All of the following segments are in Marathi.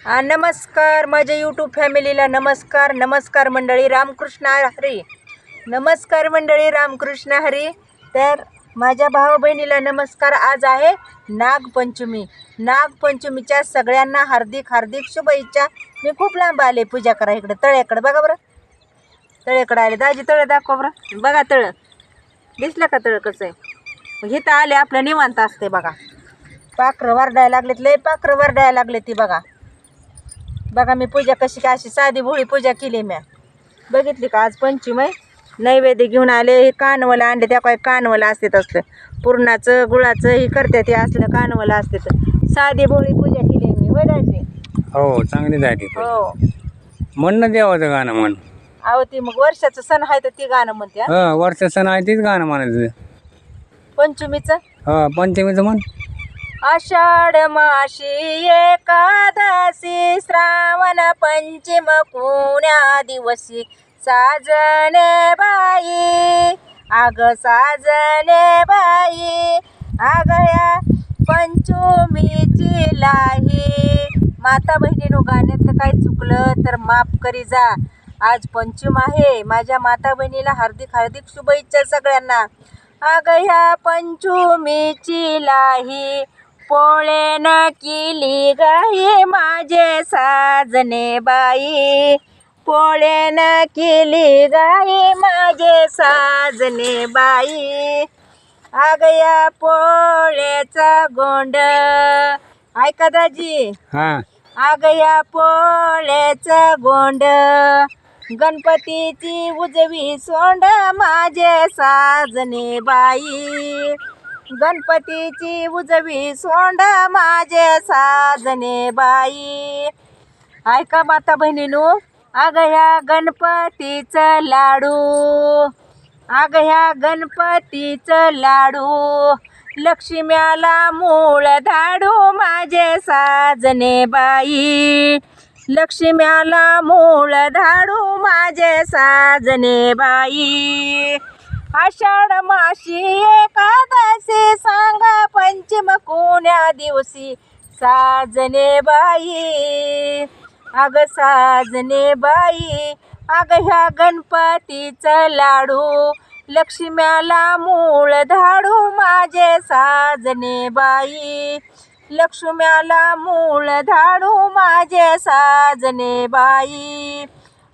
नमस्कार माझ्या यूट्यूब फॅमिलीला नमस्कार मंडळी रामकृष्ण हरी. नमस्कार मंडळी रामकृष्ण हरी. तर माझ्या भाऊ बहिणीला नमस्कार. आज आहे नागपंचमीच्या सगळ्यांना हार्दिक शुभेच्छा. मी खूप लांब आले पूजा करा. इकडे तळ्याकडे बघा बरं, तळ्याकडे आले. दाजी तळं दाखवा बरं. बघा तळं दिसलं का? तळं कसं आहे? इथं आले आपलं निवांत असते बघा. पाखरं वरडायला लागलेत, लय पाखरं वरडायला लागले ती बघा. बघा मी पूजा कशी काय अशी साधी भोळी पूजा केली. म्या बघितली का? आज पंचमी आहे. नैवेद्य घेऊन आले. हे कानवलं आणले. त्या काय कानवलं असते तसलं पुरणाचं गुळाचं हे करते. ते असलं कानवलं असते. तर साधी भोळी पूजा केली मी. होय दाजी? हो, चांगली झाली. हो. म्हणणं देवाचं गाणं म्हण. अहो ती मग वर्षाचं सण आहे तर ती गाणं म्हणते. वर्ष सण आहे तीच गाणं म्हणायचं. पंचमीचं पंचमीचं म्हण. आषाढ माशी एकादशी श्रावण पंचम पुण्या दिवशी साजने बाई आग साजने बाई आग या पंचमीची लाही. माता बहिणीनो, गाण्यातलं काही चुकलं तर माफ करी जा. आज पंचम आहे. माझ्या माता बहिणीला हार्दिक शुभेच्छा सगळ्यांना. आग ह्या पंचमीची लाही पोळे न केली गाई माझे साजने बाई. पोळे न केली गाई माझे साजने बाई. आग या पोळ्याचा गोंड ऐका दाजी. आग या पोळ्याचा गोंड गणपतीची उजवी सोंड माझे साजने बाई. गणपतीची उजवी सोंड माझे साजने बाई. ऐका माता बहिणीनो, आग ह्या गणपतीचं लाडू आग ह्या गणपतीचं लाडू लक्ष्म्याला मूळ धाडू माझे साजने बाई. लक्ष्म्याला मूळ धाडू माझे साजने बाई. आषाढ माशी एकादशी सांगा पंचम कोण्या दिवशी साजने बाई. अग साजने बाई. अग ह्या गणपतीचं लाडू लक्ष्म्याला मूळ धाडू माझे साजने बाई. लक्ष्म्याला मूळ धाडू माझे साजने बाई.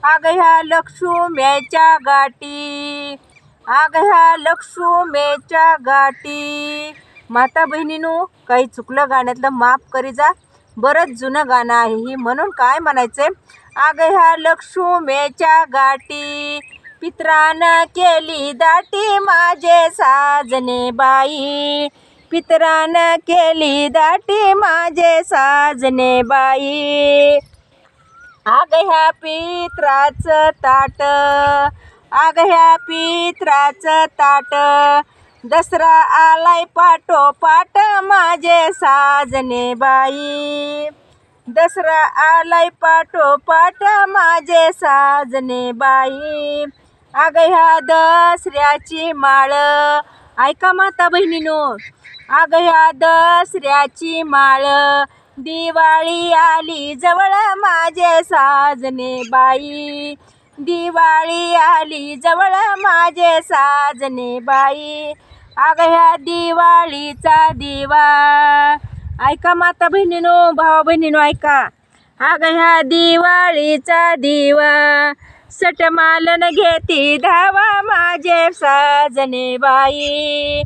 अग ह्या लक्ष्म्याच्या गाठी आग ह्या लक्ष्मीच्या गाठी. माता बहिणीनो, काही चुकलं गाण्यातलं माफ करी जा. बरंच जुनं गाणं आहे ही, म्हणून काय म्हणायचंय. आग ह्या लक्ष्मीच्या गाठी पितरानं केली दाटी माझे साजने बाई. पितरानं केली दाटी माझे साजने बाई. आग ह्या पित्राचं ताट आग ह्या पित्राचं ताट दसरा आलाय पाठोपाठ माझे साजने बाई. दसरा आलाय पाठोपाठ माझे साजने बाई. आग ह्या दसऱ्याची माळ ऐका माता बहिणीनो. आग ह्या दसऱ्याची माळ दिवाळी आली जवळ माझे साजने बाई. दिवाळी आली जवळ माझे साजने बाई. आग ह्या दिवाळीचा दिवा ऐका माता बहिणीनो, भावा बहिणीनो ऐका. आग ह्या दिवाळीचा दिवा सटमालन घेती धावा माझे साजने बाई.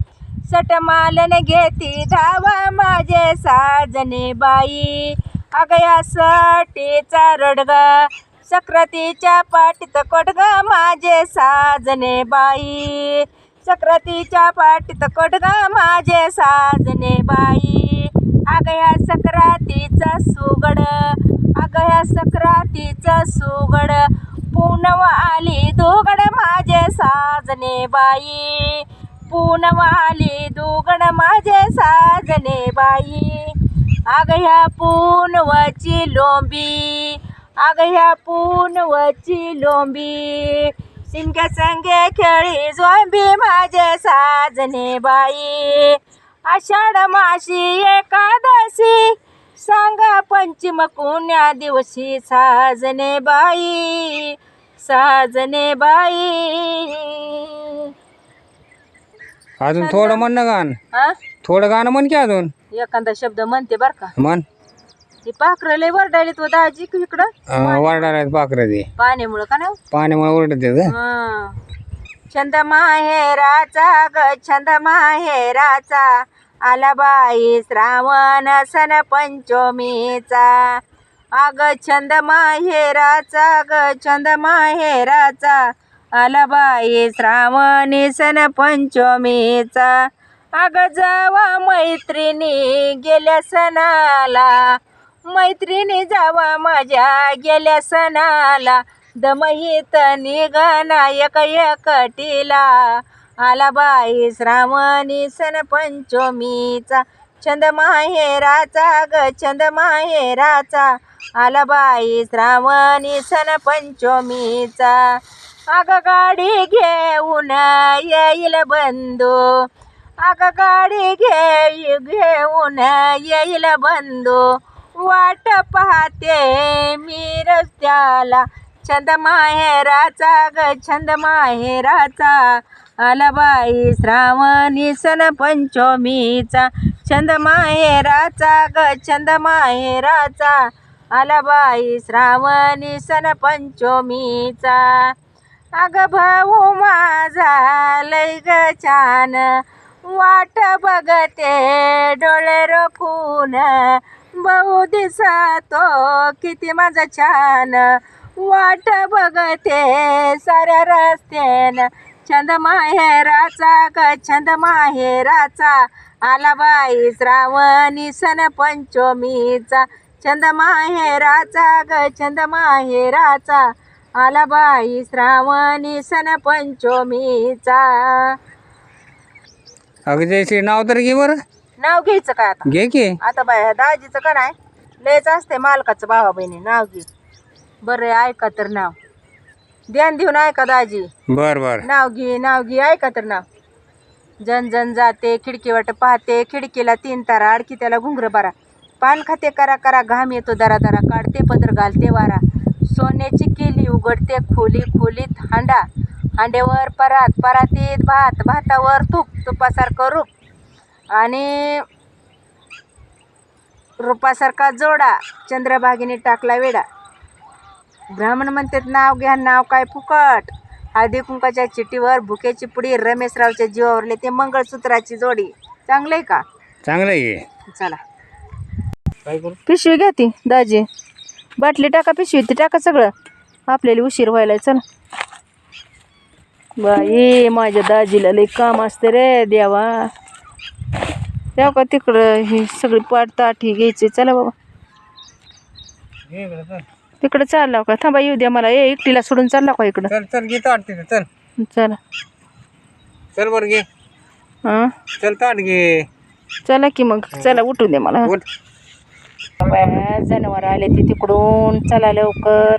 सटमालन घेती धावा माझे साजने बाई. आग या सटीचा रडगा सक्रातीच्या पाठीत कोटगा माझे साजने बाई. सक्रातीच्या पाठीत कोटगा माझे साजने बाई. आग ह्या सक्रातीचं सुगड आग ह्या सक्रातीचं सुगड पूनम आली दुगड माझे साजने बाई. पूनम आली दुगड माझे साजने बाई. आग ह्या पूनवची लोंबी आग ह्या पूनवची लोंबी सिंग्या संगे खेळी झोंबी माझे साजने बाई. आषाढ माशी एकादशी सांगा पंचम कोण्या दिवशी साजने बाई, साजने बाई. अजून थोडं म्हण ना गाणं, हा थोडं गाणं म्हण की अजून. एखादा शब्द म्हणते बर का. म्हण. ती पाखरं लय वरडायली तो दाजी इकडं वरडायला पाखरं ते पाण्यामुळं का नाही. पाण्यामुळे ओरडते ग. छंद माहेराचा ग छंद माहेराचा, आला बाई श्रावण सण पंचमीचा. अग छंद माहेराचा ग छंद माहेराचा, आला बाई श्रावणी सण पंचमीचा. अग जावा मैत्रिणी गेल्या सणाला, मैत्रिणी जावा माझ्या गेल्या सणाला. दमहित निघाना एक एकटीला, आला बाई श्रावणी सण पंचमीचा. छंद माहेराचा ग छंद माहेराचा, आला बाई श्रावणी सण पंचमीचा. अग गाडी घेऊन येईल बंधू, अग गाडी घेऊन येईल बंधू. वाट पाहते मी रस्त्याला, छंद माहेराचा ग छंद माहेराचा, आला बाई श्रावणी सण पंचमीचा. छंद माहेराचा ग छंद माहेराचा, आला बाई श्रावणी सण पंचमीचा. अग भाऊ माझा लय ग छान, वाट बघते डोळे रोखून. भाऊ दिसतो किती माझा छान, वाट बघते साऱ्या रस्त्यानं. छंद माहेराचा ग छंद माहेराचा, आला बाई श्रावणी सण पंचमीचा. छंद माहेराचा ग छंद माहेराचा, आला बाई श्रावणी सण पंचमीचा. अगं जयश्री नाव तर घे बरं. नाव घ्यायचं का आता? घे की. आता बाय दाजीचं का नाही लयच असते मालकाचं भावा बहिणी. नाव घे बरं ऐका तर नाव ध्यान देऊन ऐका दाजी. बर बर. नाव घे ऐका तर नाव. जन जन जाते खिडकी वाट पाहते, खिडकीला 3 तारा अडकी त्याला घुंगर बारा. पान खाते करा करा घाम येतो दरा दरा, काढते पदर घालते वारा. सोन्याची केली उघडते खोली खोलीत हांडा, हांड्यावर परात परातीत भात, भातावर तूप, तुपासारखं रूप आणि रूपासारखा जोडा. चंद्रभागीने टाकला वेडा. ब्राह्मण म्हणतात नाव घ्या नाव काय फुकट. हळदी कुंकाच्या चिठीवर भुक्याची पुडी, रमेशरावच्या जीवावरले ते मंगळसूत्राची जोडी. चांगलंय का? चांगलं आहे. चला काय करू? पिशवी घ्या ती दाजी, बाटली टाका पिशवी ती टाका सगळं, आपल्याला उशीर व्हायला. चला बाई माझ्या दाजीला लई काम असते रे देवा. तेव्हा का तिकडं ही सगळी पाट ताठी घ्यायची. चला बाबा तिकडं चालला का? थांबा येऊ द्या मला. एकटीला सोडून चालला का इकडं? चल चल घे ताट तिथं. चल चला चल बरं घे. हां चल ताट घे. चला की मग. चला उठून दे मला. उठ. जनावर आले ते तिकडून. चला लवकर.